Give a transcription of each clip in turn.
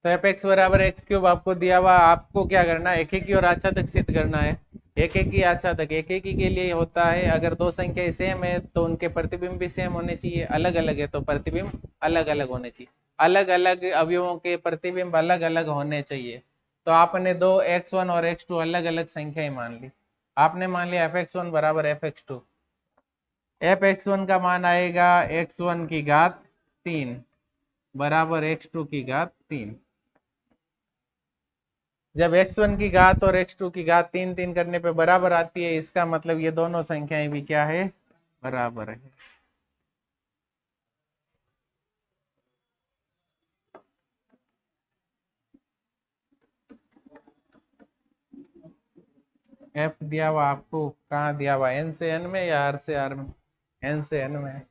तो F x बराबर x cube आपको दिया हुआ, आपको क्या करना है, एक एक की और आच्छादक सिद्ध करना है। एक एक की आच्छादक, एक एक के लिए होता है अगर दो संख्याएं सेम है तो उनके प्रतिबिंब भी सेम होने चाहिए, अलग अलग है तो प्रतिबिंब अलग अलग होने चाहिए, अलग अलग अवयवों के प्रतिबिंब अलग अलग होने चाहिए। तो आपने दो x1 और x2 अलग अलग संख्याएं मान ली। आपने मान लिया f(x1) बराबर f(x2)। f(x1) का मान आएगा x1 की घात 3 बराबर x2 की घात 3। जब x1 की घात और x2 की घात 3 3 करने पे बराबर आती है, इसका मतलब ये दोनों संख्याएं भी क्या है, बराबर है। f दिया हुआ आपको कहाँ दिया हुआ, n से n में या r से r में, n से n में।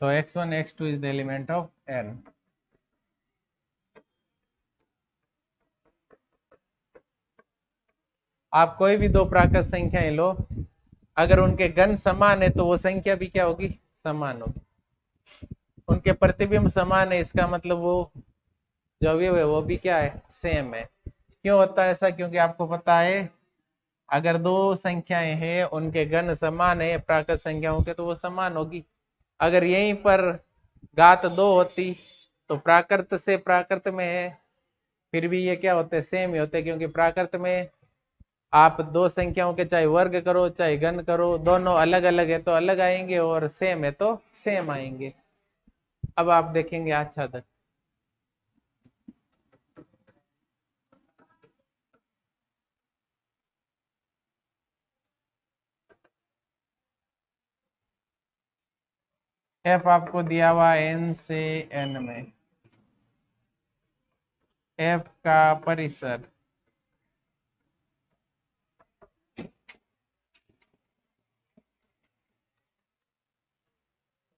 तो x1 x2 is the element of n। आप कोई भी दो प्राकृत संख्याएं लो, अगर उनके घन समान है तो वो संख्या भी क्या होगी, समान होगी। उनके प्रतिबिंब समान है, इसका मतलब वो जो अवयव है वो भी क्या है, सेम है। क्यों होता है ऐसा, क्योंकि आपको पता है अगर दो संख्याएं हैं उनके घन समान है प्राकृत संख्याओं के तो वो समान होगी। अगर यहीं पर घात 2 होती तो प्राकृत से प्राकृत में है, फिर भी ये क्या होते हैं, सेम ही होते हैं, क्योंकि प्राकृत में आप दो संख्याओं के चाहे वर्ग करो चाहे घन करो, दोनों अलग अलग है तो अलग आएंगे और सेम है तो सेम आएंगे। अब आप देखेंगे अच्छा तक, एफ आपको दिया हुआ n से n में, एफ का परिसर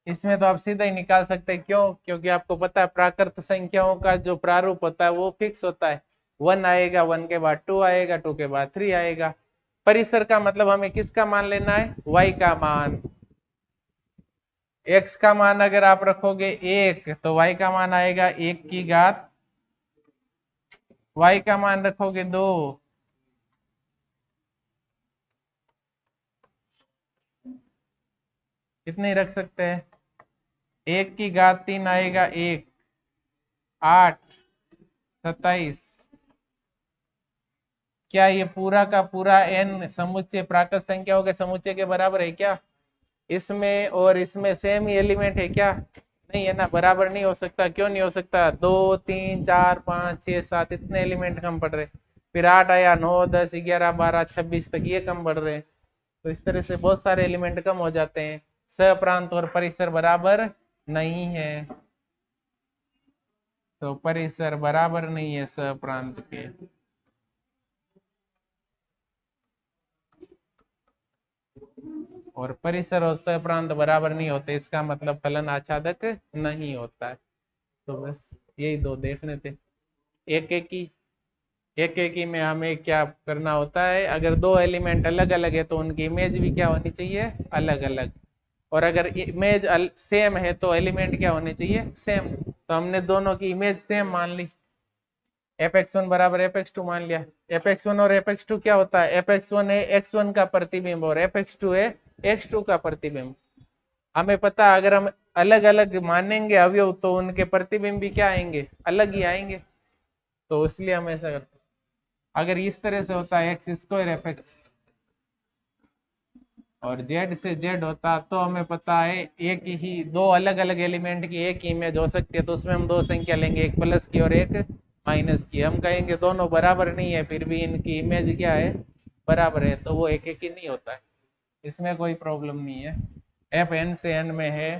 इसमें तो आप सीधा ही निकाल सकते हैं। क्यों, क्योंकि आपको पता है प्राकृत संख्याओं का जो प्रारूप होता है वो फिक्स होता है। 1 आएगा, 1 के बाद 2 आएगा, 2 के बाद 3 आएगा। परिसर का मतलब हमें किसका मान लेना है, y का मान। x का मान अगर आप रखोगे 1 तो y का मान आएगा 1 की घात, y का मान रखोगे 2 कितने रख सकते हैं, 1 की घात 3 आएगा 1, 8, 27। क्या ये पूरा का पूरा n समुच्चय प्राकृत संख्याओं के समुच्चय के बराबर है क्या, इसमें और इसमें सेम ही एलिमेंट है क्या, नहीं है ना, बराबर नहीं हो सकता। क्यों नहीं हो सकता, 2 3 4 5 6 7 इतने एलिमेंट कम पड़ रहे, फिर 8 आया, 9 10 11 12 26 तक ये कम बढ़ रहे हैं। तो इस तरह से बहुत सारे एलिमेंट कम हो जाते हैं, सप्रांत और परिसर बराबर नहीं है। तो परिसर बराबर नहीं है सप्रांत के। और परिसर और सप्रांत बराबर नहीं होते, इसका मतलब फलन आच्छादक नहीं होता है। तो बस यही दो देखने थे। एक एक की, एक एक ही में हमें क्या करना होता है, अगर दो एलिमेंट अलग अलग है तो उनकी इमेज भी क्या होनी चाहिए, अलग अलग। और अगर इमेज सेम है तो एलिमेंट क्या होने चाहिए, सेम। तो हमने दोनों की इमेज सेम मान ली, f(x1) बराबर f(x2) मान लिया। f(x1) और f(x2) क्या होता है, f(x1) है x1 का प्रतिबिंब और f(x2) है x2 का प्रतिबिंब। हमें पता है अगर हम अलग अलग मानेंगे अवयव तो उनके प्रतिबिंब भी क्या आएंगे, अलग ही आएंगे। तो इसलिए हम ऐसा करते हैं। अगर इस तरह से होता है x² f(x) और z से z होता तो हमें पता है एक ही दो अलग अलग एलिमेंट की एक ही इमेज हो सकती है, तो उसमें हम दो संख्या लेंगे, एक प्लस की और एक माइनस की। हम कहेंगे दोनों बराबर नहीं है, फिर भी इनकी इमेज क्या है, बराबर है, तो वो एक एक ही नहीं होता है, इसमें कोई प्रॉब्लम नहीं है। एफ n से n में है,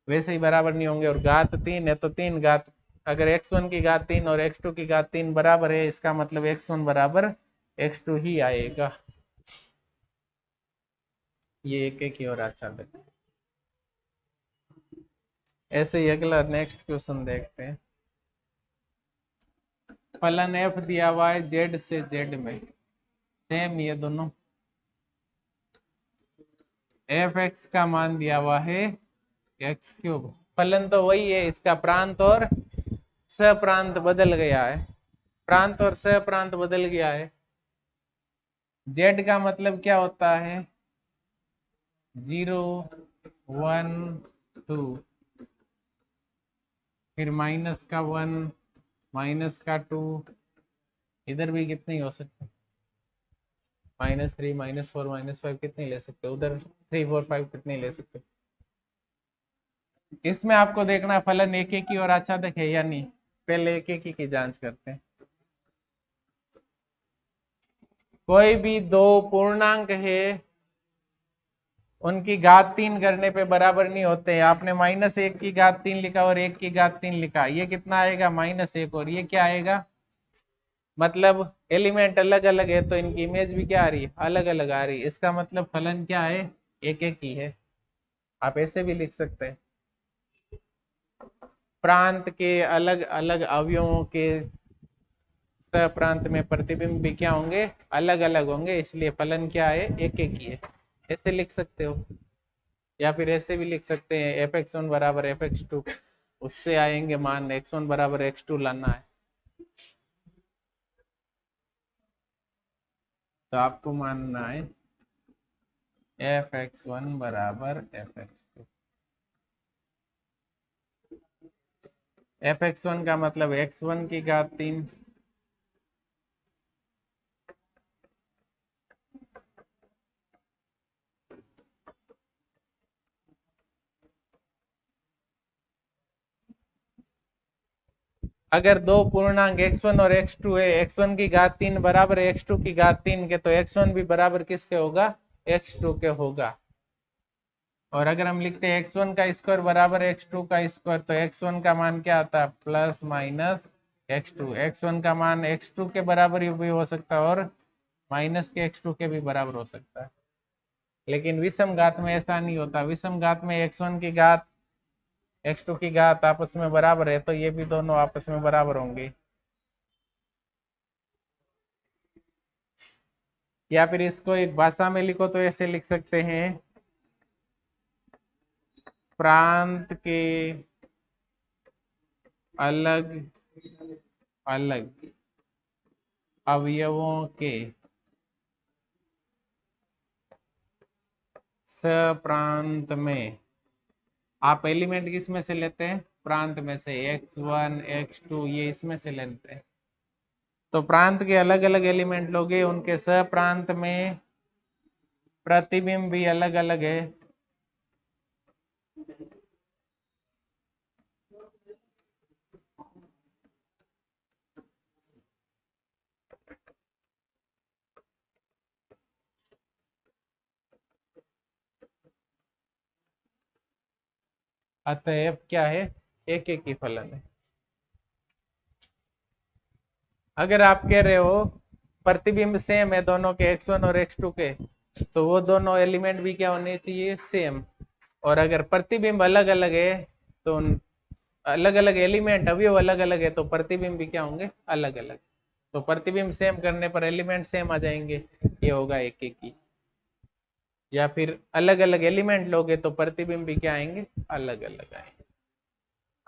वैसे ही बराबर नहीं होंगे। और घात 3 है तो 3 घात, अगर x1 की घात 3 और x2 की घात 3 बराबर है, इसका मतलब x1 बराबर x2 ही आएगा। ये एक एक ही और अच्छा लगता है। ऐसे ही अगला नेक्स्ट क्वेश्चन देखते हैं। फलन f दिया हुआ है z से z में, सेम ये दोनों। f(x) का मान दिया हुआ है x³ फलन तो वही है, इसका प्रांत और सप्रांत बदल गया है, प्रांत और सप्रांत बदल गया है। जेड का मतलब क्या होता है, 0 1 2, फिर माइनस का 1, माइनस का 2, इधर भी कितने हो सकते, -3 -4 -5 कितने ले सकते, उधर 3 4 5 कितने ले सकते। इसमें आपको देखना फलन एक एक की और आच्छादक है या नहीं, पहले एक एक की जांच करते हैं। कोई भी दो पूर्णांक है, उनकी घात 3 करने पे बराबर नहीं होते। आपने -1 की घात 3 लिखा और 1 की घात 3 लिखा, ये कितना आएगा, -1, और ये क्या आएगा, मतलब एलिमेंट अलग अलग है तो इनकी इमेज भी क्या आ रही है, अलग अलग आ रही है। इसका मतलब फलन क्या है, एक एक ही है। आप ऐसे भी लिख सकते हैं, प्रांत के अलग अलग अवयवों के सप्रांत में प्रतिबिंब भी क्या होंगे, अलग अलग होंगे, इसलिए फलन क्या है, एक एक ही है। ऐसे लिख सकते हो, या फिर ऐसे भी लिख सकते हैं, fx1 बराबर fx2, उससे आएंगे मान x1 बराबर x2 लाना है, तो आपको मानना है fx1 बराबर fx2। fx1 का मतलब x1 की घात 3, अगर दो पूर्णांक x1 और x2 है, x1 की घात 3 बराबर x2 की घात 3 के, तो x1 भी बराबर किसके होगा, x2 के होगा। और अगर हम लिखते हैं x1 का स्क्वायर बराबर x2 का स्क्वायर, तो x1 का मान क्या आता है, प्लस माइनस x2। x1 का मान x2 के बराबर भी हो सकता है और माइनस के x2 के भी बराबर हो सकता है। लेकिन विषम घात में ऐसा नहीं होता, विषम घात में x1 की घात x2 की घात आपस में बराबर है, तो ये भी दोनों आपस में बराबर होंगे। या फिर इसको एक भाषा में लिखो तो ऐसे लिख सकते हैं, प्रांत के अलग अलग अवयवों के सप्रांत में, आप एलिमेंट किस में से लेते हैं, प्रांत में से, x1 x2 ये इसमें से लेते हैं। तो प्रांत के अलग अलग एलिमेंट लोगे, उनके सप्रांत में प्रतिबिंब भी अलग अलग है। अतएव क्या है, एक एक ही फलन है। अगर आप कह रहे हो प्रतिबिंब सेम है दोनों के, x1 और x2 के, तो वो दोनों एलिमेंट भी क्या होने चाहिए, सेम। और अगर प्रतिबिंब अलग अलग है, तो अलग अलग एलिमेंट अवयव अलग अलग है, तो प्रतिबिंब भी क्या होंगे, अलग अलग। तो प्रतिबिंब सेम करने पर एलिमेंट सेम आ जाएंगे, ये होगा एक एक ही। या फिर अलग अलग एलिमेंट लोगे तो प्रतिबिंब भी क्या आएंगे, अलग अलग आएंगे।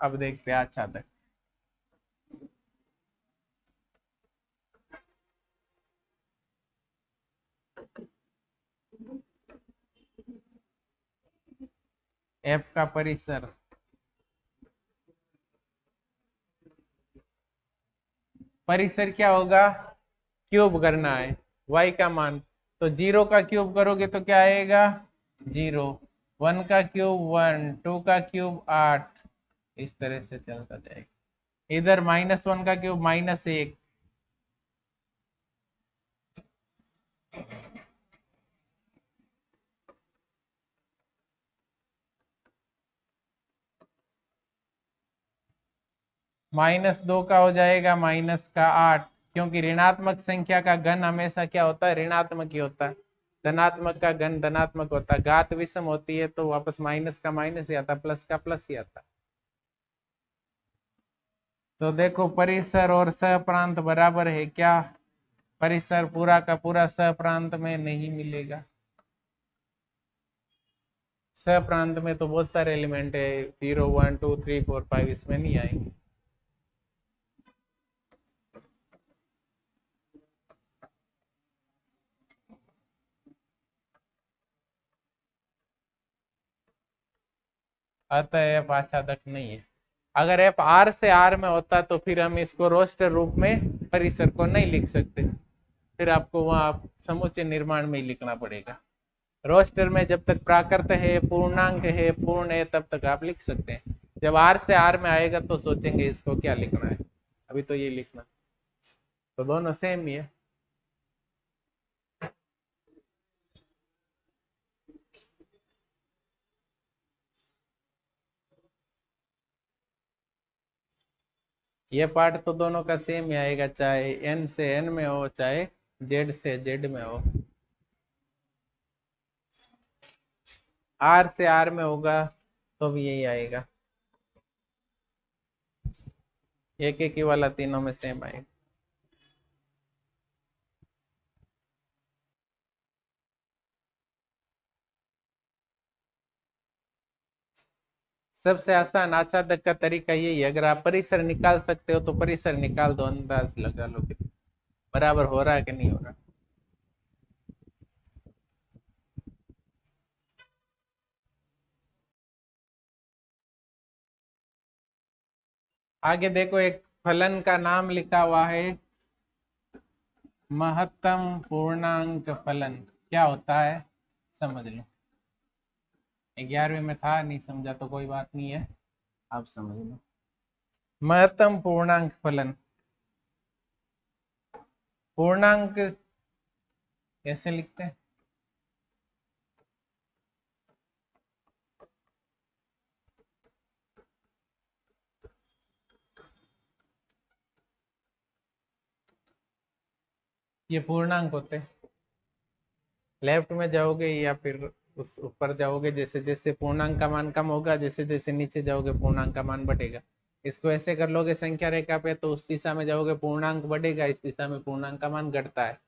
अब देखते हैं अच्छा तक, एफ का परिसर, परिसर क्या होगा, क्यूब करना है y का मान, तो 0 का क्यूब करोगे तो क्या आएगा, 0, 1 का क्यूब 1, 2 का क्यूब 8, इस तरह से चलता जाएगा। इधर -1 का क्यूब -1, -2 का हो जाएगा -8, क्योंकि ऋणात्मक संख्या का घन हमेशा क्या होता है, ऋणात्मक ही होता है। धनात्मक का घन धनात्मक होता है, घात विषम होती है तो वापस माइनस का माइनस ही आता, प्लस का प्लस ही आता। तो देखो परिसर और सप्रांत बराबर है क्या, परिसर पूरा का पूरा सप्रांत में नहीं मिलेगा, सप्रांत में तो बहुत सारे एलिमेंट है, 0 1 2 3 4 5 इसमें नहीं आएंगे। अतः एफ आच्छादक नहीं है। अगर एफ आर से आर में होता तो फिर हम इसको रोस्टर रूप में परिसर को नहीं लिख सकते, फिर आपको वहां समुच्चय निर्माण में ही लिखना पड़ेगा। रोस्टर में जब तक प्राकृत है, पूर्णांक है, पूर्ण है, तब तक आप लिख सकते हैं। जब आर से आर में आएगा तो सोचेंगे इसको क्या लिखना है, अभी तो ये लिखना। तो दोनों सेम ही है। ये पार्ट तो दोनों का सेम ही आएगा, चाहे एन से एन में हो चाहे जेड से जेड में हो। आर से आर में होगा तो भी यही आएगा, एक एक ही वाला तीनों में सेम आएगा। सबसे आसान आच्छादक का तरीका यही है, अगर आप परिसर निकाल सकते हो तो परिसर निकाल दो, अंदाज लगा लो कि बराबर हो रहा है कि नहीं हो रहा। आगे देखो, एक फलन का नाम लिखा हुआ है महत्तम पूर्णांक फलन। क्या होता है समझ लो। 11वीं में था, नहीं समझा तो कोई बात नहीं है, आप समझ लो। महत्तम पूर्णांक फलन, पूर्णांक कैसे लिखते हैं? ये पूर्णांक होते हैं। लेफ्ट में जाओगे या फिर उस ऊपर जाओगे, जैसे जैसे पूर्णांक का मान कम होगा, जैसे जैसे नीचे जाओगे पूर्णांक का मान बढ़ेगा। इसको ऐसे कर लोगे संख्या रेखा पे, तो उस दिशा में जाओगे पूर्णांक बढ़ेगा, इस दिशा में पूर्णांक का मान घटता है।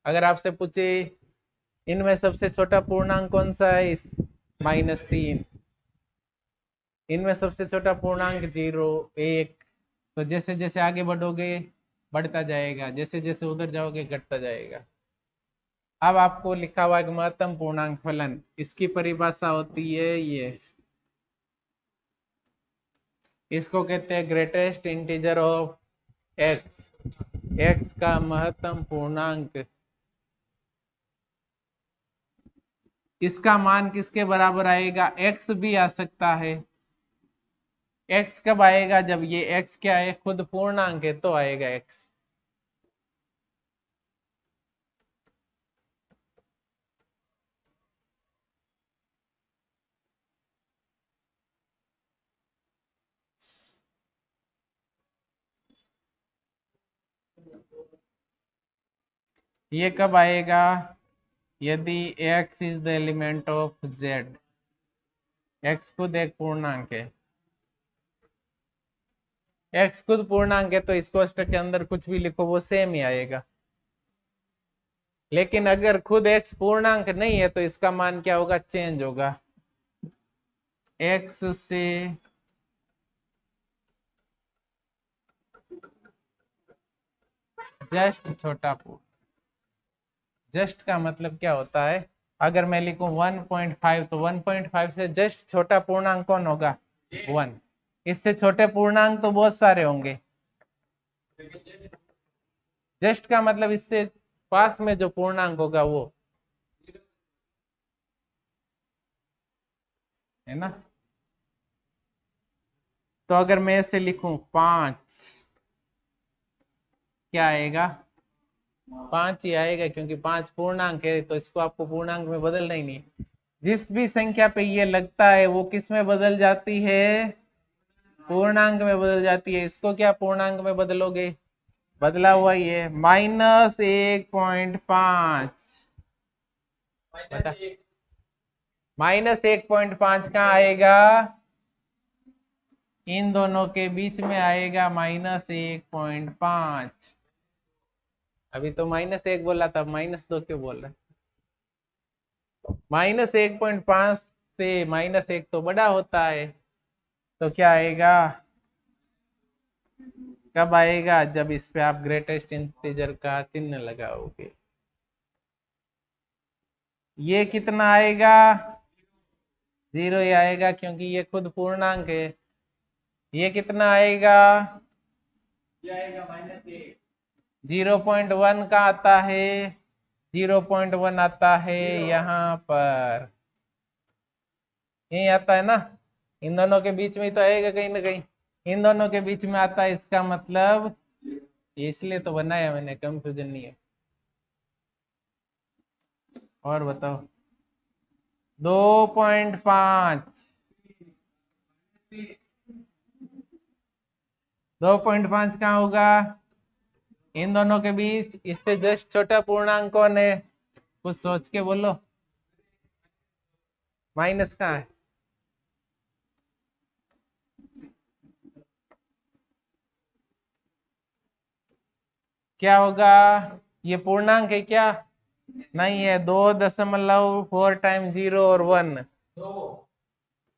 अगर आपसे पूछे इनमें सबसे छोटा पूर्णांक कौन सा है, इस -3, इनमें सबसे छोटा पूर्णांक 0 1, तो जैसे जैसे आगे बढ़ोगे बढ़ता जाएगा, जैसे जैसे उधर जाओगे घटता जाएगा। अब आपको लिखा हुआ है महत्तम पूर्णांक फलन, इसकी परिभाषा होती है ये, इसको कहते हैं greatest integer of x. X का महत्तम पूर्णांक, इसका मान किसके बराबर आएगा? एक्स भी आ सकता है। एक्स कब आएगा? जब ये एक्स क्या है, खुद पूर्णांक है तो आएगा एक्स। ये कब आएगा? यदि x is the element of z, x खुद एक पूर्णांक है। x खुद पूर्णांक है तो इस कोष्टक के अंदर कुछ भी लिखो वो सेम ही आएगा। लेकिन अगर खुद x पूर्णांक नहीं है तो इसका मान क्या होगा? चेंज होगा। x से जस्ट छोटा पूर्ण, जस्ट का मतलब क्या होता है? अगर मैं लिखूं 1.5 तो 1.5 से जस्ट छोटा पूर्णांक कौन होगा? 1। इससे छोटे पूर्णांक तो बहुत सारे होंगे। जस्ट का मतलब इससे पास में जो पूर्णांक होगा वो, है ना? तो अगर मैं इसे लिखूं 5, क्या आएगा? 5 ही आएगा, क्योंकि 5 पूर्णांक है तो इसको आपको पूर्णांक में बदलना ही नहीं। जिस भी संख्या पे ये लगता है वो किस में बदल जाती है? पूर्णांक में बदल जाती है। इसको क्या पूर्णांक में बदलोगे? बदला हुआ ही है, -1.5। बता, -1.5 कहाँ आएगा? इन दोनों के बीच में आएगा -1.5। अभी तो -1 बोला था, -2 क्यों बोल रहे? -1.5 से -1 तो बड़ा होता है, तो क्या आएगा, कब आएगा, जब इस पे आप ग्रेटेस्ट इंटीजर का चिन्ह लगाओगे। ये कितना आएगा, 0 ही आएगा क्योंकि ये खुद पूर्णांक है। ये कितना आएगा, ये आएगा -1। 0.1 का आता है, 0.1 आता है यहाँ पर, यही आता है ना, इन दोनों के बीच में ही तो आएगा कहीं ना कहीं, इन दोनों के बीच में आता है, इसका मतलब इसलिए तो बनाया मैंने, कंफ्यूजन नहीं है। और बताओ, 2.5, 2.5 कहाँ होगा, इन दोनों के बीच, इससे जस्ट छोटा पूर्णांक कौन है, कुछ सोच के बोलो, माइनस कहाँ है, क्या होगा, ये पूर्णांक है क्या, नहीं है, 2.4 टाइम 0 और 1,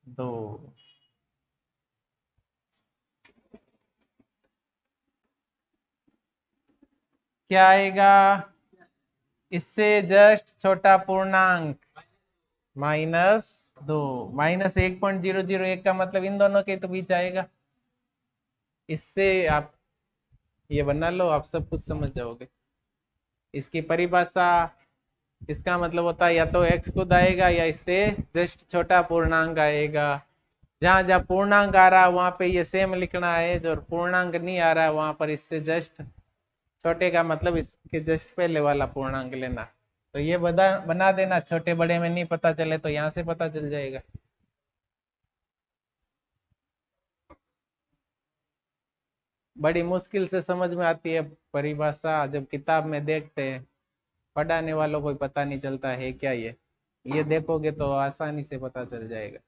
2। क्या आएगा, इससे जस्ट छोटा पूर्णांक, -2, -1.001 का मतलब इन दोनों के तो बीच आएगा। इससे आप ये बना लो, आप सब कुछ समझ जाओगे। इसकी परिभाषा, इसका मतलब होता है या तो x खुद आएगा या इससे जस्ट छोटा पूर्णांक आएगा। जहां जहां पूर्णांक आ रहा है वहां पे ये सेम लिखना है, जो पूर्णांक नहीं आ रहा है वहां पर इससे जस्ट छोटे का मतलब इसके जस्ट पहले वाला पूर्णांक लेना। तो ये बना देना, छोटे बड़े में नहीं पता चले तो यहाँ से पता चल जाएगा। बड़ी मुश्किल से समझ में आती है परिभाषा, जब किताब में देखते हैं, पढ़ाने वालों को पता नहीं चलता है क्या ये देखोगे तो आसानी से पता चल जाएगा।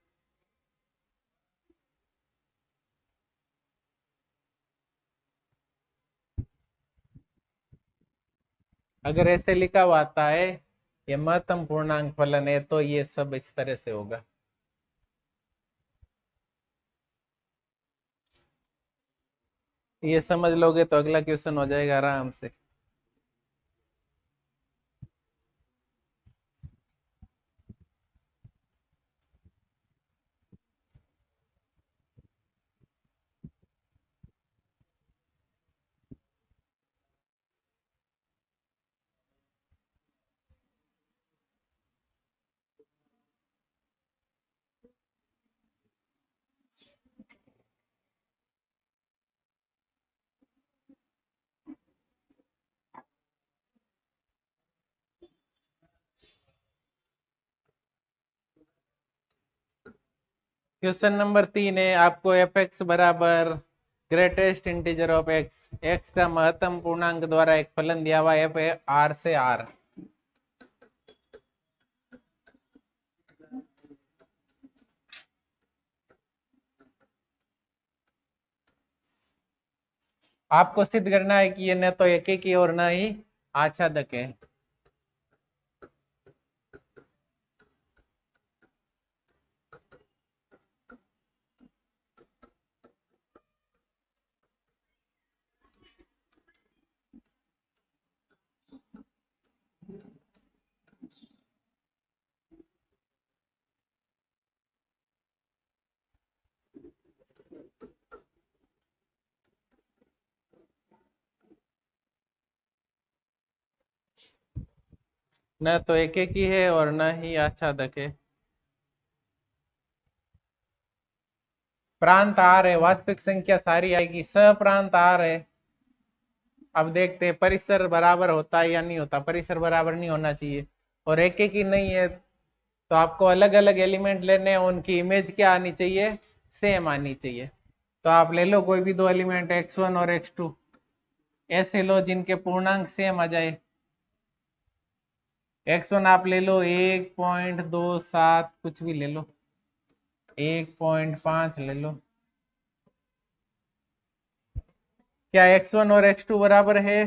अगर ऐसे लिखा हुआ आता है ये महत्तम पूर्णांक फलन है, तो ये सब इस तरह से होगा। ये समझ लोगे तो अगला क्वेश्चन हो जाएगा आराम से। क्वेश्चन नंबर 3 है, आपको एफ एक्स बराबर greatest integer of x, x का महत्तम पूर्णांक द्वारा एक फलन दिया हुआ एफ आर से आर। आपको सिद्ध करना है कि ये न तो एक ही और न ही आच्छादक है। न तो एक ही है और न ही आच्छादक है। प्रांत आर है, वास्तविक संख्या सारी आएगी, सप्रांत आर है। अब देखते हैं परिसर बराबर होता है या नहीं होता, परिसर बराबर नहीं होना चाहिए, और एक ही नहीं है तो आपको अलग अलग एलिमेंट लेने हैं, उनकी इमेज क्या आनी चाहिए, सेम आनी चाहिए। तो आप ले लो कोई भी दो एलिमेंट x1 और x2, ऐसे लो जिनके पूर्णांक सेम आ जाए। x1 आप ले लो 1.27, कुछ भी ले लो, 1.5 ले लो। क्या x1 और x2 बराबर है,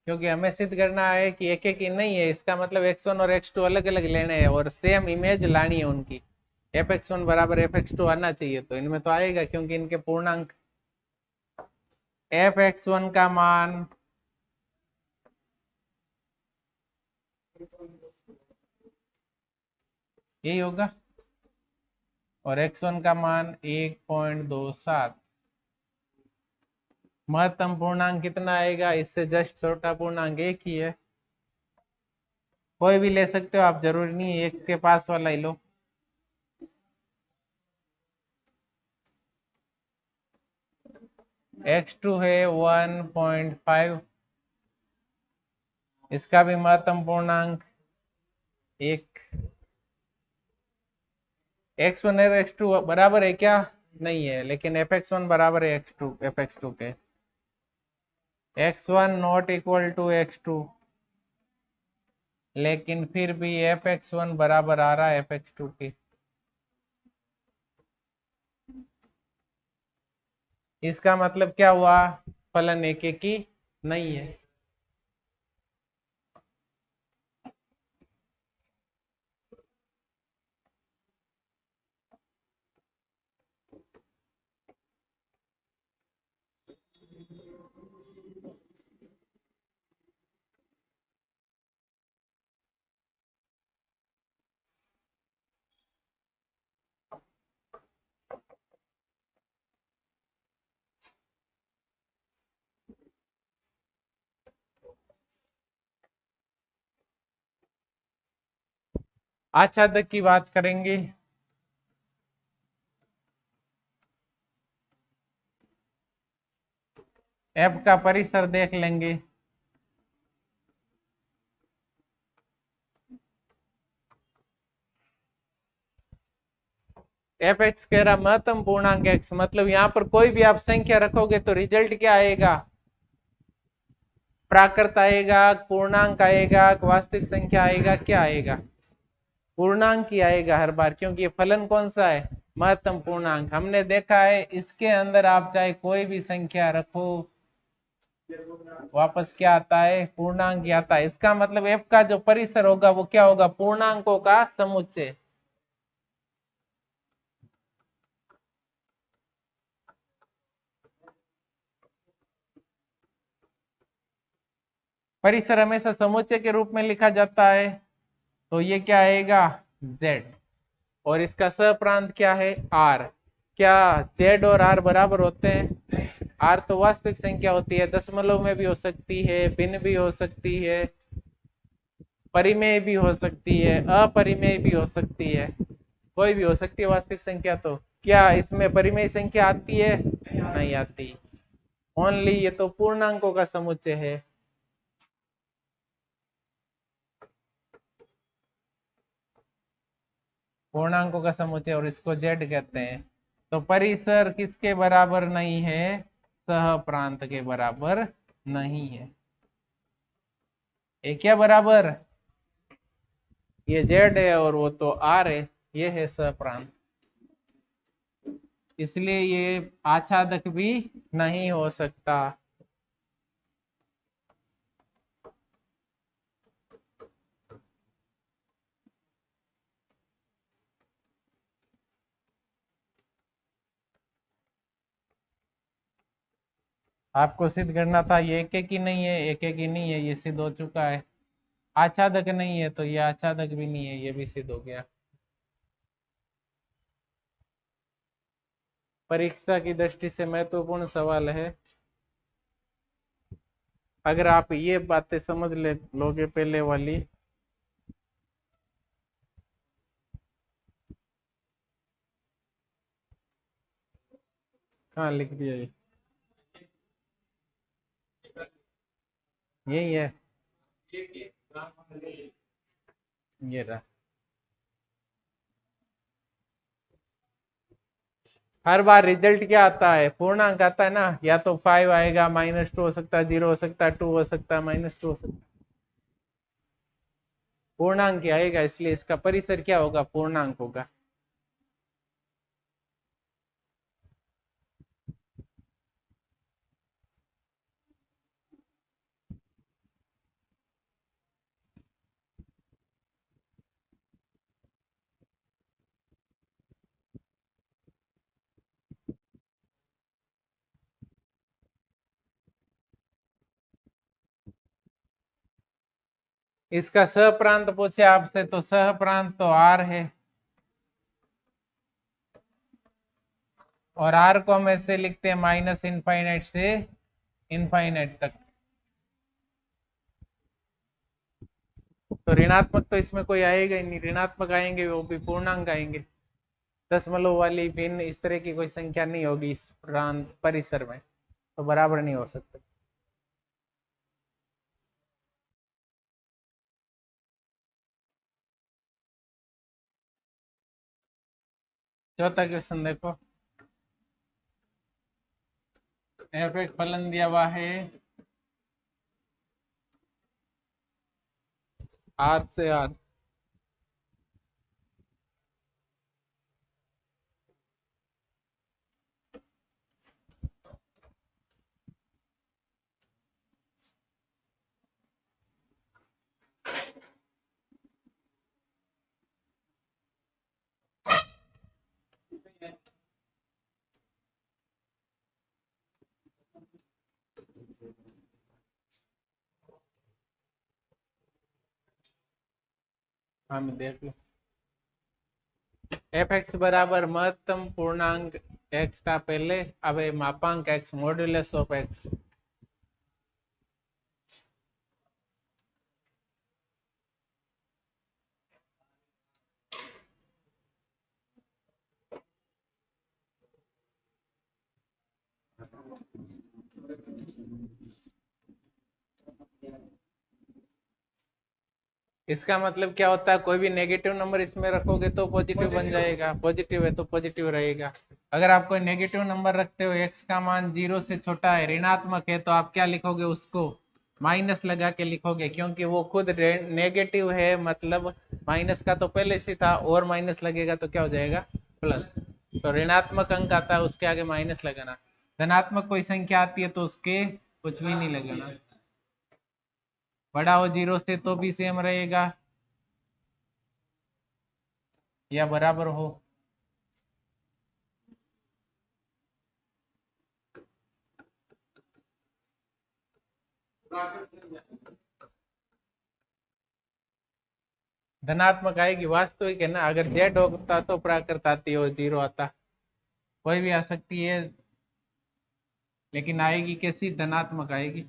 क्योंकि हमें सिद्ध करना है कि एक एक ही नहीं है, इसका मतलब x1 और x2 अलग अलग लेने हैं और सेम इमेज लानी है उनकी। fx1 बराबर fx2 आना चाहिए, तो इनमें तो आएगा क्योंकि इनके पूर्णांक। fx1 का मान यही होगा और x1 का मान 1.27। महत्तम पूर्णांक कितना आएगा, इससे जस्ट छोटा पूर्णांक एक ही है। कोई भी ले सकते हो आप, जरूरी नहीं है एक के पास वाला ही लो। x2 है 1.5, इसका भी महत्तम पूर्णांक एक। x1 और x2 बराबर है क्या, नहीं है, लेकिन fx1 बराबर है fx2 के। x1 not equal to x2, लेकिन फिर भी fx1 बराबर आ रहा है fx2 के। इसका मतलब क्या हुआ, फलन एक एक ही नहीं है। आच्छादक की बात करेंगे। एफ का परिसर देख लेंगे। एफ एक्स कह रहा महत्तम पूर्णांक एक्स, मतलब यहां पर कोई भी आप संख्या रखोगे तो रिजल्ट क्या आएगा, प्राकृत आएगा, पूर्णांक आएगा, वास्तविक संख्या आएगा, क्या आएगा, पूर्णांक ही आएगा हर बार, क्योंकि ये फलन कौन सा है, महत्तम पूर्णांक। हमने देखा है इसके अंदर आप चाहे कोई भी संख्या रखो, वापस क्या आता है, पूर्णांक ही आता है। इसका मतलब एफ का जो परिसर होगा वो क्या होगा, पूर्णांकों का समुच्चय। परिसर हमेशा समुच्चय के रूप में लिखा जाता है, तो ये क्या आएगा, z। और इसका सहप्रांत क्या है, r। क्या z और r बराबर होते हैं, r तो वास्तविक संख्या होती है, दशमलव में भी हो सकती है, भिन्न भी हो सकती है, परिमेय भी हो सकती है, अपरिमेय भी हो सकती है, कोई भी हो सकती है वास्तविक संख्या। तो क्या इसमें परिमेय संख्या आती है, नहीं आती, ओनली ये तो पूर्णांकों का समुच्चय है। पूर्णांकों का समुच्चय और इसको z कहते हैं। तो परिसर किसके बराबर नहीं है, सह प्रांत के बराबर नहीं है। ये क्या बराबर, ये z है और वो तो r है, ये है सह प्रांत, इसलिए ये आच्छादक भी नहीं हो सकता। आपको सिद्ध करना था ये एक एक ही नहीं है, एक एक ही नहीं है, ये सिद्ध हो चुका है। आच्छादक नहीं है तो ये आच्छादक भी नहीं है, ये भी सिद्ध हो गया। परीक्षा की दृष्टि से महत्वपूर्ण सवाल है। अगर आप ये बातें समझ ले लोगे पहले वाली, कहाँ लिख दिया यही है, ये रहा। हर बार रिजल्ट क्या आता है, पूर्णांक आता है ना, या तो 5 आएगा, -2 हो सकता है, 0 हो सकता है, 2 हो सकता है, -2 हो सकता है, पूर्णांक ही आएगा, इसलिए इसका परिसर क्या होगा, पूर्णांक होगा। इसका सह प्रांत पूछे आपसे तो सह प्रांत तो आर है, और आर को हम ऐसे लिखते हैं माइनस इनफाइनाइट से इनफाइनाइट तक। तो ऋणात्मक तो इसमें कोई आएगा ही नहीं, ऋणात्मक आएंगे वो भी पूर्णांक आएंगे, दशमलव वाली भिन्न इस तरह की कोई संख्या नहीं होगी इस प्रांत परिसर में, तो बराबर नहीं हो सकते। चौथा क्वेश्चन देखो, एफ एक फलन दिया हुआ है आर से आर, हम देख लो एफ एक्स बराबर महत्तम पूर्णांक एक्स था पहले, अब मापांक एक्स मॉड्यूलस ऑफ एक्स। इसका मतलब क्या होता है, कोई भी नेगेटिव नंबर इसमें रखोगे तो पॉजिटिव बन जाएगा, पॉजिटिव है तो पॉजिटिव रहेगा। अगर आप कोई नेगेटिव नंबर रखते हो, एक्स का मान 0 से छोटा है, ऋणात्मक है, तो आप क्या लिखोगे, उसको माइनस लगा के लिखोगे, क्योंकि वो खुद नेगेटिव है, मतलब माइनस का तो पहले से था, और माइनस लगेगा तो क्या हो जाएगा, प्लस। तो ऋणात्मक अंक आता है उसके आगे माइनस लगाना, धनात्मक कोई संख्या आती है तो उसके कुछ भी नहीं लगाना, बड़ा हो 0 से तो भी सेम रहेगा या बराबर हो। धनात्मक आएगी, वास्तविक है ना, अगर जेड होता तो प्राकृत आती और 0 आता, कोई भी आ सकती है, लेकिन आएगी कैसी, धनात्मक आएगी।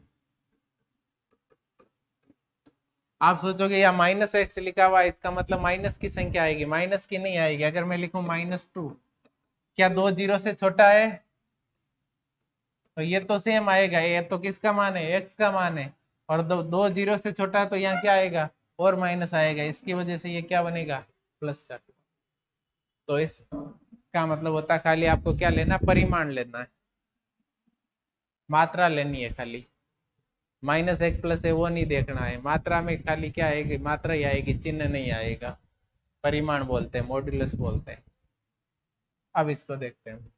आप सोचोगे या माइनस एक्स लिखा हुआ है, इसका मतलब माइनस की संख्या आएगी, माइनस की नहीं आएगी। अगर मैं लिखूं -2, क्या 2 0 से छोटा है, तो ये तो सेम आएगा, ये तो किसका मान है, एक्स का मान है, और 2 0 से छोटा है तो यहाँ क्या आएगा, और माइनस आएगा, इसकी वजह से ये क्या बनेगा, प्लस का। तो इसका मतलब होता है खाली आपको क्या लेना, परिमाण लेना है, मात्रा लेनी है खाली, -1 प्लस है वो नहीं देखना है, मात्रा में खाली क्या आएगी, मात्रा ही आएगी, चिन्ह नहीं आएगा, परिमाण बोलते हैं, मॉड्यूलस बोलते हैं। अब इसको देखते हैं,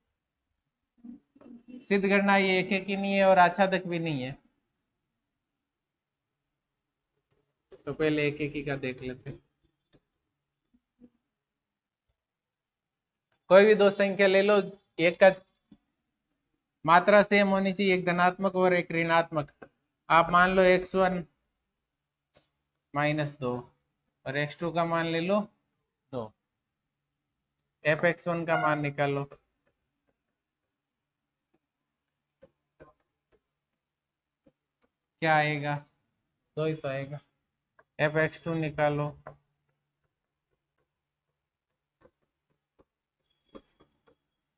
सिद्ध करना, ये एक ही नहीं है और आच्छादक भी नहीं है, तो पहले एक ही का देख लेते हैं। कोई भी दो संख्या ले लो, एक का मात्रा सेम होनी चाहिए, एक धनात्मक और एक ऋणात्मक। आप मान लो x1 -2 और x2 का मान ले लो 2, fx1 का मान निकालो, क्या आएगा, 2 ही तो आएगा। fx2 निकालो,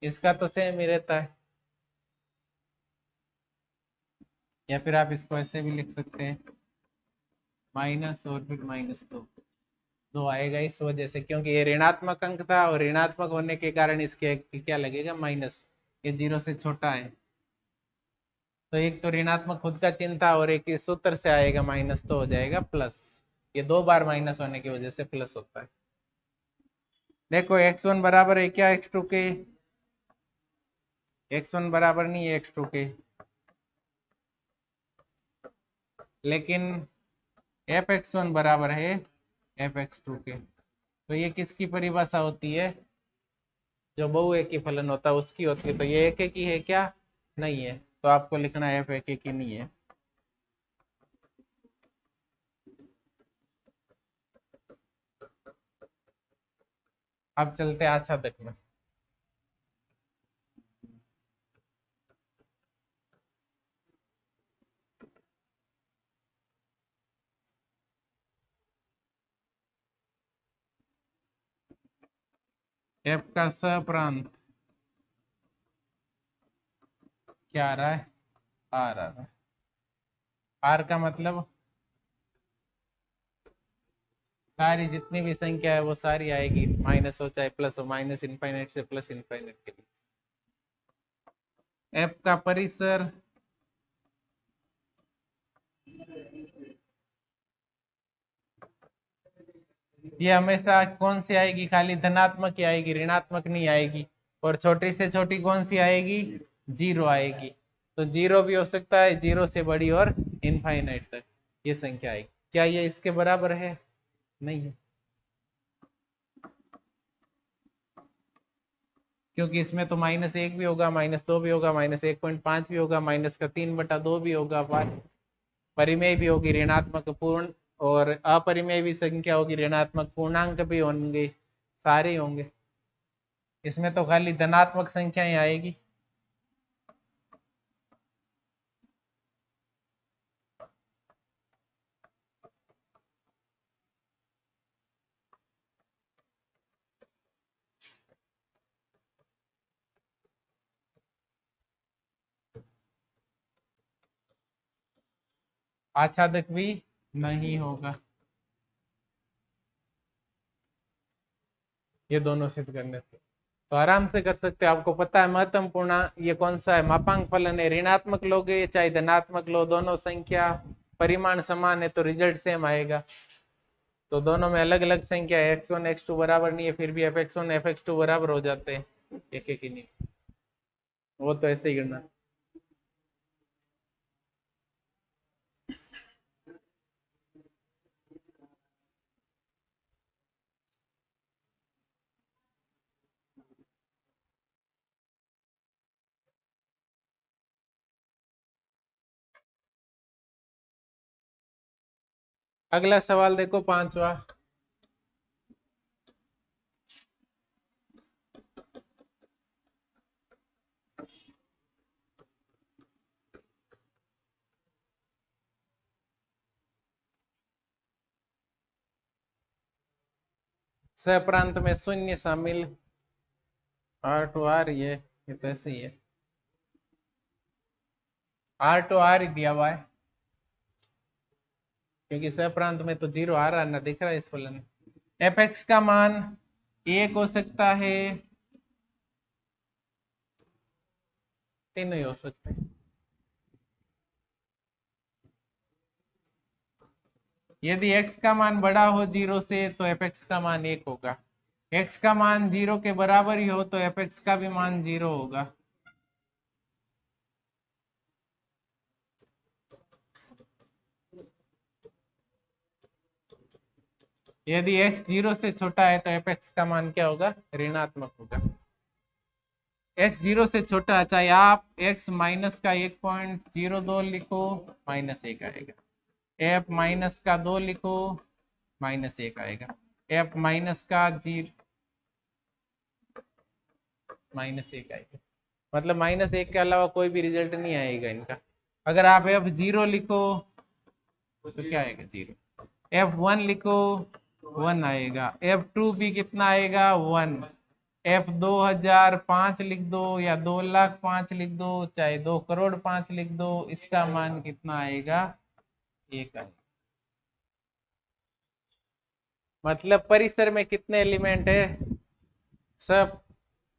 इसका तो सेम ही रहता है, या फिर आप इसको ऐसे भी लिख सकते हैं, माइनस और फिर -2, 2 आएगा इस वजह से, क्योंकि ये ऋणात्मक अंक था और ऋणात्मक होने के कारण इसके क्या लगेगा, माइनस, ये 0 से छोटा है, तो एक तो ऋणात्मक खुद का चिन्ह था और एक इस सूत्र से आएगा माइनस, तो हो जाएगा प्लस, ये 2 बार माइनस होने की वजह से प्लस होता है। देखो x1 बराबर है क्या, x2 के, x1 बराबर नहीं है x2 के, लेकिन fx1 बराबर है fx2 के, तो ये किसकी परिभाषा होती है, जो बहु एक ही फलन होता है उसकी होती है, तो ये एक एक ही है क्या, नहीं है, तो आपको लिखना है f एक ही नहीं है। अब चलते आच्छादक में। एफ का सप्रांत क्या आ रहा है? आर आ रहा है। आर का मतलब सारी जितनी भी संख्या है वो सारी आएगी, माइनस हो चाहे प्लस हो, माइनस इनफाइनाइट से प्लस इनफाइनाइट के बीच। एफ का परिसर ये हमेशा कौन सी आएगी? खाली धनात्मक ही आएगी, ऋणात्मक नहीं आएगी। और छोटी से छोटी कौन सी आएगी? जीरो आएगी। तो जीरो भी हो सकता है, जीरो से बड़ी और इनफाइनाइट तक ये संख्या आएगी। क्या ये इसके बराबर है? नहीं है, क्योंकि इसमें तो -1 भी होगा, -2 भी होगा, -1.5 भी होगा, -3/2 भी होगा, परिमेय भी होगी ऋणात्मक पूर्ण, और अपरिमेय भी संख्या होगी ऋणात्मक, पूर्णांक भी होंगे, सारे होंगे। इसमें तो खाली धनात्मक संख्याएं आएगी। आच्छादक भी नहीं होगा। ये दोनों सिद्ध करने थे तो आराम से कर सकते हैं। आपको पता है महत्तम पूर्णा ये कौन सा है? मापांक फलन है। ऋणात्मक लोगे चाहे धनात्मक लो, दोनों संख्या परिमाण समान है तो रिजल्ट सेम आएगा। तो दोनों में अलग अलग संख्या है, x1 x2 बराबर नहीं है, फिर भी fx1 fx2 बराबर हो जाते हैं, एक एक ही नहीं। वो तो ऐसे ही करना। अगला सवाल देखो, 5वां। सप्रांत में शून्य शामिल, R to R, ये तो ऐसे ही है, R to R ही दिया हुआ है, क्योंकि सप्रांत में तो 0 आ रहा है ना, दिख रहा है इस फलन में। fx का मान 1 हो सकता है, तीनों ही हो सकते हैं। यदि x का मान बड़ा हो 0 से तो fx का मान 1 होगा। x का मान 0 के बराबर ही हो तो fx का भी मान 0 होगा। यदि x 0 से छोटा है तो fx का मान क्या होगा? ऋणात्मक होगा। x 0 से छोटा, चाहे आप x माइनस का 1.02 लिखो, -1 आएगा। f माइनस का 2 लिखो, -1 आएगा। f माइनस का 0, -1 आएगा। मतलब -1 के अलावा कोई भी रिजल्ट नहीं आएगा इनका। अगर आप f0 लिखो तो क्या आएगा? 0। f1 लिखो, 1 आएगा। f2 भी कितना आएगा? 1। f2005 लिख दो या 2,05,000 लिख दो, चाहे 2,05,00,000 लिख दो, इसका मान कितना आएगा? 1 आएगा। मतलब परिसर में कितने एलिमेंट है? सब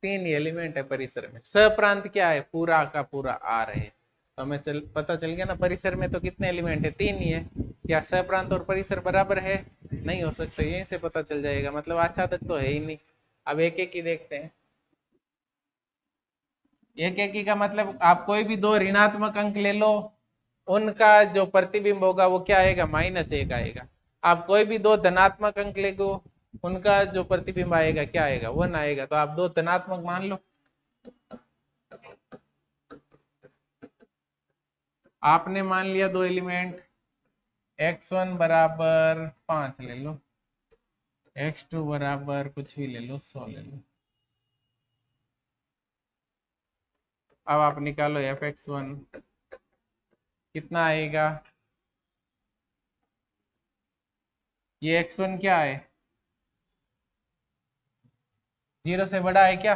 3 एलिमेंट है परिसर में। सप्रांत क्या है? पूरा का पूरा आ रहे हैं। तो हमें पता चल गया ना, परिसर में तो कितने एलिमेंट है? 3 ही है। क्या सप्रांत और परिसर बराबर है? नहीं हो सकते, यहीं से पता चल जाएगा। मतलब आच्छादक तो है ही नहीं। अब एक एक ही देखते हैं। एक एक ही का मतलब आप कोई भी दो ऋणात्मक अंक ले लो, उनका जो प्रतिबिंब होगा वो क्या आएगा? -1 आएगा। आप कोई भी दो धनात्मक अंक ले लो, उनका जो प्रतिबिंब आएगा क्या आएगा? 1 आएगा। तो आप दो धनात्मक मान लो। आपने मान लिया दो एलिमेंट, x1 बराबर 5 ले लो, x2 बराबर कुछ भी ले लो, 100 ले लो। अब आप निकालो f(x1) कितना आएगा। ये x1 क्या है, 0 से बड़ा है क्या,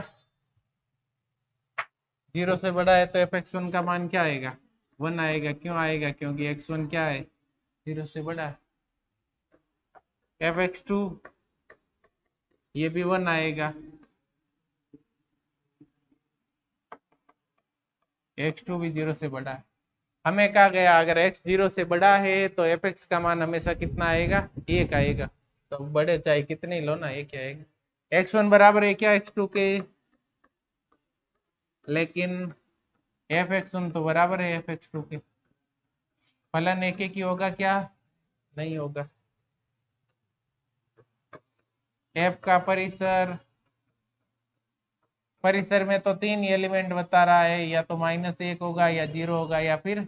0 से बड़ा है तो f(x1) का मान क्या आएगा, 1 आएगा। क्यों आएगा, क्योंकि x1 क्या है, 0 से बड़ा। f(x2) ये भी 1 आएगा, x2 भी 0 से बड़ा है। हमें कहा गया अगर x 0 से बड़ा है तो fx का मान हमेशा कितना आएगा, 1 आएगा। तो बड़े चाहे कितने ही लो ना, 1 आएगा। x1 बराबर है क्या x2 के, लेकिन f(x1) तो बराबर है f(x2) के। फलन एक ही होगा क्या, नहीं होगा। f का परिसर, परिसर में तो 3 एलिमेंट बता रहा है, या तो -1 होगा, या 0 होगा, या फिर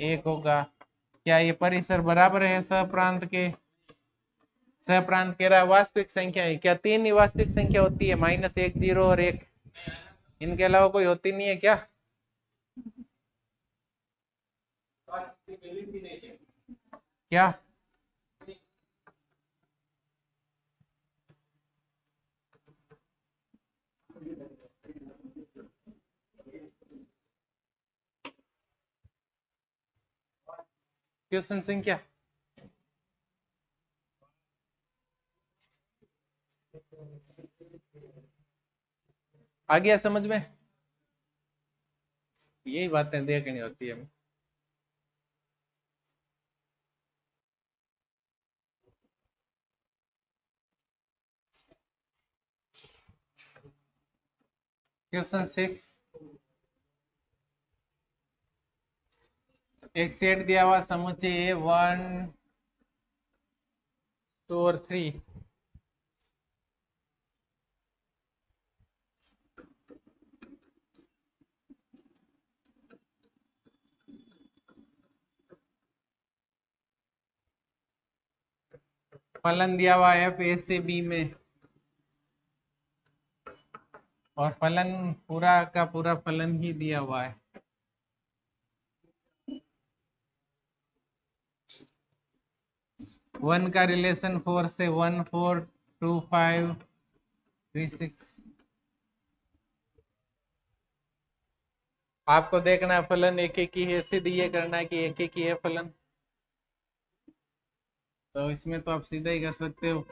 1 होगा। क्या ये परिसर बराबर है सप्रांत के, सप्रांत कह रहा वास्तविक संख्या है क्या, 3 ही वास्तविक संख्या होती है, -1, 0 और 1, इनके अलावा कोई होती नहीं है क्या। क्या क्वेश्चन संख्या, आ गया समझ में, यही बातें देखनी होती है। क्वेश्चन 6, एक सेट दिया हुआ समुच्चय 1 2 और 3, फलन दिया हुआ है f a से b में, और फलन पूरा का पूरा फलन ही दिया हुआ है। वन का रिलेशन 4 से 1 4 2 5 3 6। आपको देखना है फलन एक एक ही है, सीधे ये करना है कि एक एक ही है फलन, तो इसमें तो आप सीधा ही कर सकते हो।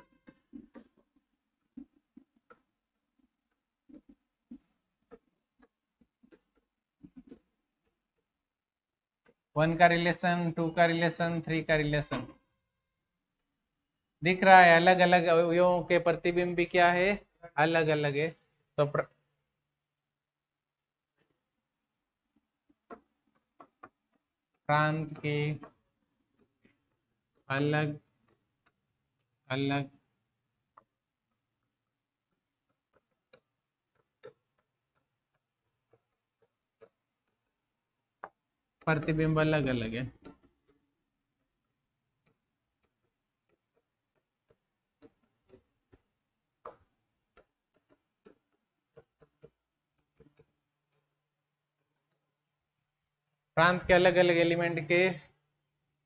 वन का रिलेशन, 2 का रिलेशन, 3 का रिलेशन दिख रहा है। अलग अलग अवयवों के प्रतिबिंब भी क्या है, अलग अलग है। तो प्रांत के अलग अलग प्रतिबिंब अलग अलग है। प्रांत के अलग अलग एलिमेंट के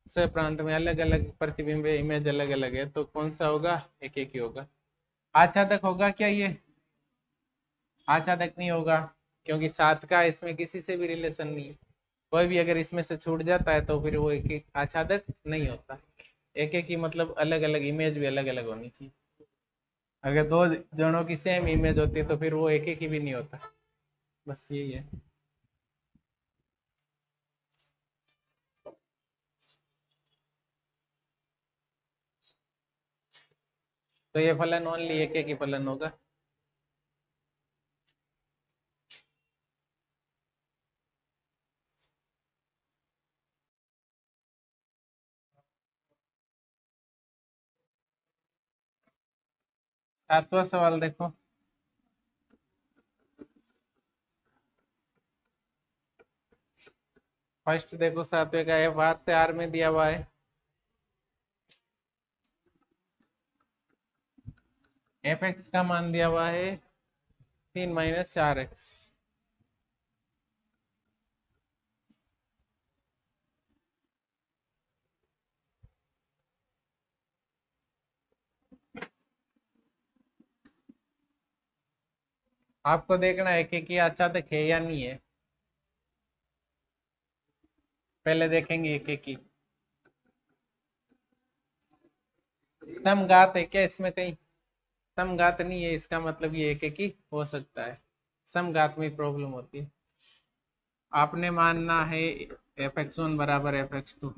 से प्रांत में अलग अलग प्रतिबिंब इमेज अलग अलग है, तो कौन सा होगा, एक एक ही होगा। आच्छादक होगा क्या ये, आच्छादक नहीं होगा, क्योंकि 7 का इसमें किसी से भी रिलेशन नहीं है। कोई भी अगर इसमें से छूट जाता है तो फिर वो एक एक आच्छादक नहीं होता। एक एक ही मतलब अलग अलग इमेज भी अलग अलग होनी चाहिए। अगर दो जनों की सेम इमेज होती है तो फिर वो एक एक ही भी नहीं होता। बस यही है। तो ये फलन ओनली एक एक ही फलन होगा। सातवां सवाल देखो, फर्स्ट देखो, सातवें का एफ आर से आर में दिया हुआ है। एफ एक्स का मान दिया हुआ है 3 - 4x। आपको देखना है कि अच्छा तक है या नहीं है, पहले देखेंगे एक की समघात है क्या इसमें, कहीं समघात नहीं है, इसका मतलब ये एक ही हो सकता है, समघात में प्रॉब्लम होती है। आपने मानना है f(x1) बराबर f(x2)।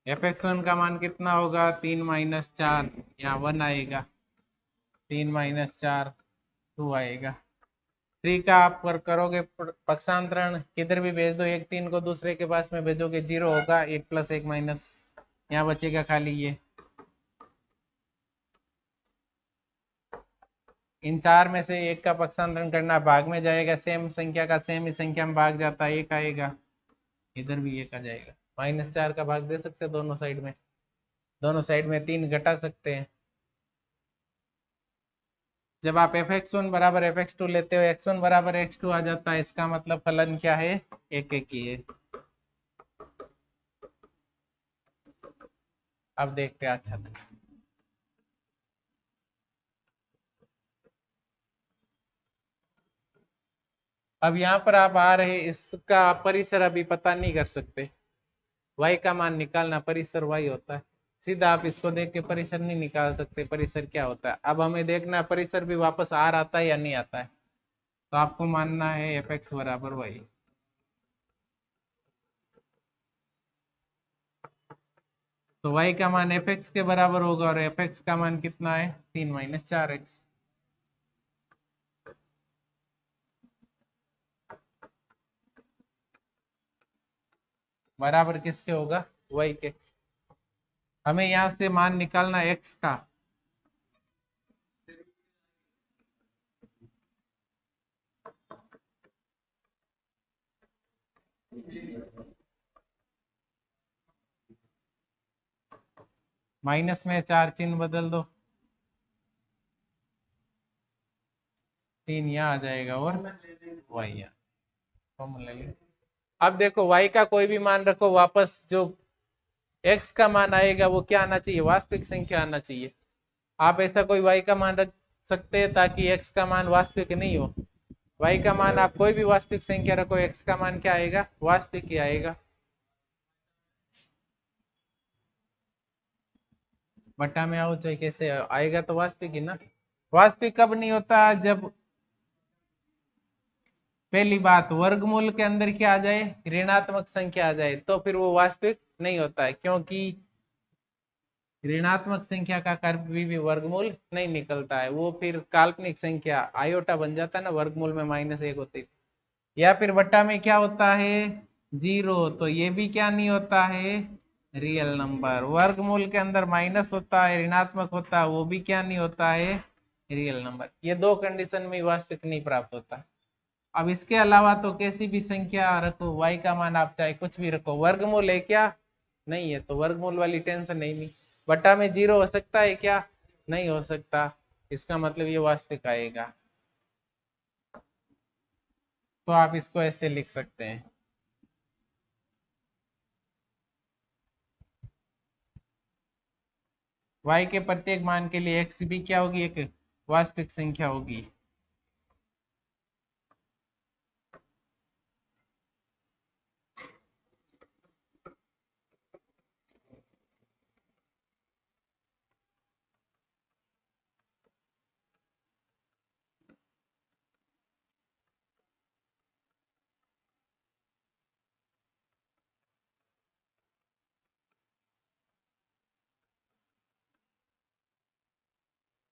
f(x1) का मान कितना होगा, 3 - 4, यहाँ 1 आएगा, 3 - 4 2 आएगा। 3 का आप करोगे पक्षांतरण, किधर भी भेज दो, एक 3 को दूसरे के पास में भेजोगे 0 होगा, 1 + 1 माइनस, यहाँ बचेगा खाली ये। इन 4 में से एक का पक्षांतरण करना, भाग में जाएगा, सेम संख्या का सेम ही संख्या में भाग जाता है, एक आएगा, इधर भी एक आ जाएगा। -4 का भाग दे सकते हैं दोनों साइड में, दोनों साइड में 3 घटा सकते हैं। जब आप f(x1) बराबर f(x2) लेते हो, x1 बराबर x2 आ जाता है, इसका मतलब फलन क्या है, एक ही है। अब देखते हैं अच्छा तक। अब यहाँ पर आप आ रहे, इसका परिसर अभी पता नहीं कर सकते, y का मान निकालना, परिसर y होता है, सीधा आप इसको देख के परिसर नहीं निकाल सकते, परिसर क्या होता है। अब हमें देखना है परिसर भी वापस आर आता है या नहीं आता है, तो आपको मानना है f(x) बराबर y। तो y का मान f(x) के बराबर होगा, और f(x) का मान कितना है, 3 - 4x। बराबर किसके होगा, y के। हमें यहाँ से मान निकालना x का, माइनस में 4 चिन्ह बदल दो, 3 यहाँ आ जाएगा और y यहाँ कॉमन ले लेंगे। अब देखो y का कोई भी मान रखो, वापस जो x का मान आएगा वो क्या आना चाहिए, वास्तविक संख्या आना चाहिए। आप ऐसा कोई y का मान रख सकते हैं ताकि x का मान वास्तविक नहीं हो। y का मान आप कोई भी वास्तविक संख्या रखो, x का मान क्या आएगा, वास्तविक ही आएगा। बटा में आओ चाहे कैसे आएगा, तो वास्तविक ही ना। वास्तविक कब नहीं होता, जब पहली बात वर्गमूल के अंदर क्या आ जाए, ऋणात्मक संख्या आ जाए, तो फिर वो वास्तविक नहीं होता है, क्योंकि ऋणात्मक संख्या का कभी भी वर्गमूल नहीं निकलता है, वो फिर काल्पनिक संख्या आयोटा बन जाता है ना, वर्गमूल में -1 होती। या फिर बट्टा में क्या होता है, 0, तो ये भी क्या नहीं होता है, रियल नंबर। वर्गमूल के अंदर माइनस होता है, ऋणात्मक होता है, वो भी क्या नहीं होता है, रियल नंबर। ये दो कंडीशन में वास्तविक नहीं प्राप्त होता। अब इसके अलावा तो कैसी भी संख्या रखो, y का मान आप चाहे कुछ भी रखो, वर्गमूल है क्या, नहीं है, तो वर्गमूल वाली टेंशन नहीं। बटा में 0 हो सकता है क्या, नहीं हो सकता, इसका मतलब ये वास्तविक आएगा। तो आप इसको ऐसे लिख सकते हैं, y के प्रत्येक मान के लिए x भी क्या होगी, एक वास्तविक संख्या होगी।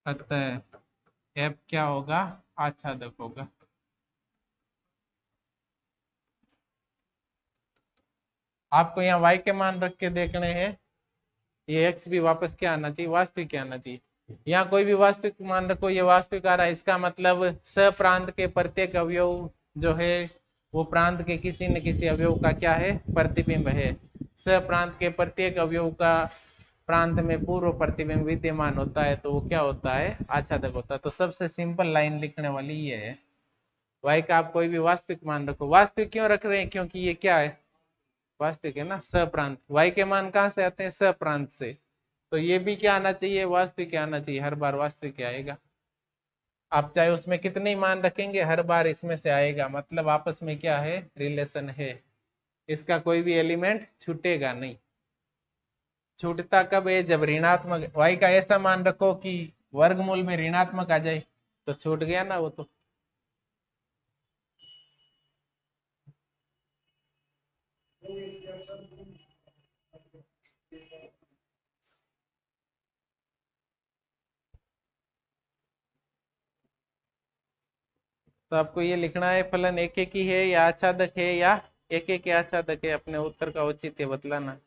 अतः f क्या होगा, आच्छादक होगा। आपको यहाँ y के मान रख के देखने हैं, ये x भी वापस क्या आना चाहिए, वास्तविक क्या आना चाहिए। यहाँ कोई भी वास्तविक मान रखो, ये वास्तविक आ रहा है, इसका मतलब सप्रांत के प्रत्येक अवयव जो है वो प्रांत के किसी न किसी अवयव का क्या है, प्रतिबिंब है। सप्रांत के प्रत्येक अवयव का प्रांत में पूर्व प्रतिबिंब विद्यमान होता है तो वो क्या होता है, आच्छादक होता है। तो सबसे सिंपल लाइन लिखने वाली ये है, y का आप कोई भी वास्तविक मान रखो। वास्तविक क्यों रख रहे हैं, क्योंकि ये क्या है, वास्तविक है ना, सप्रांत। y के मान कहाँ से आते हैं, सप्रांत से। तो ये भी क्या आना चाहिए, वास्तविक आना चाहिए, हर बार वास्तविक आएगा। आप चाहे उसमें कितने ही मान रखेंगे, हर बार इसमें से आएगा, मतलब आपस में क्या है, रिलेशन है। इसका कोई भी एलिमेंट छूटेगा नहीं। छूटता कब है, जब ऋणात्मक y का ऐसा मान रखो कि वर्गमूल में ऋणात्मक आ जाए, तो छूट गया ना वो। तो आपको ये लिखना है, फलन एक एक ही है या आच्छादक है, या एक एक आच्छादक है, अपने उत्तर का औचित्य बतलाना।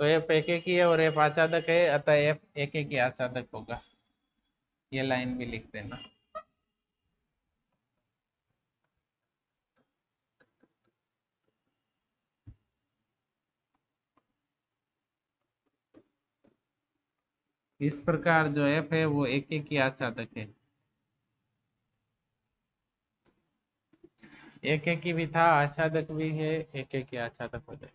तो एफ एक एक ही है और एफ आच्छादक है, अतः एफ एक एक ही आच्छादक होगा। ये लाइन भी लिख देना। इस प्रकार जो एफ है वो एक एक ही आच्छादक है। एक एक ही भी था, आच्छादक भी है, एक एक ही आच्छादक हो जाए।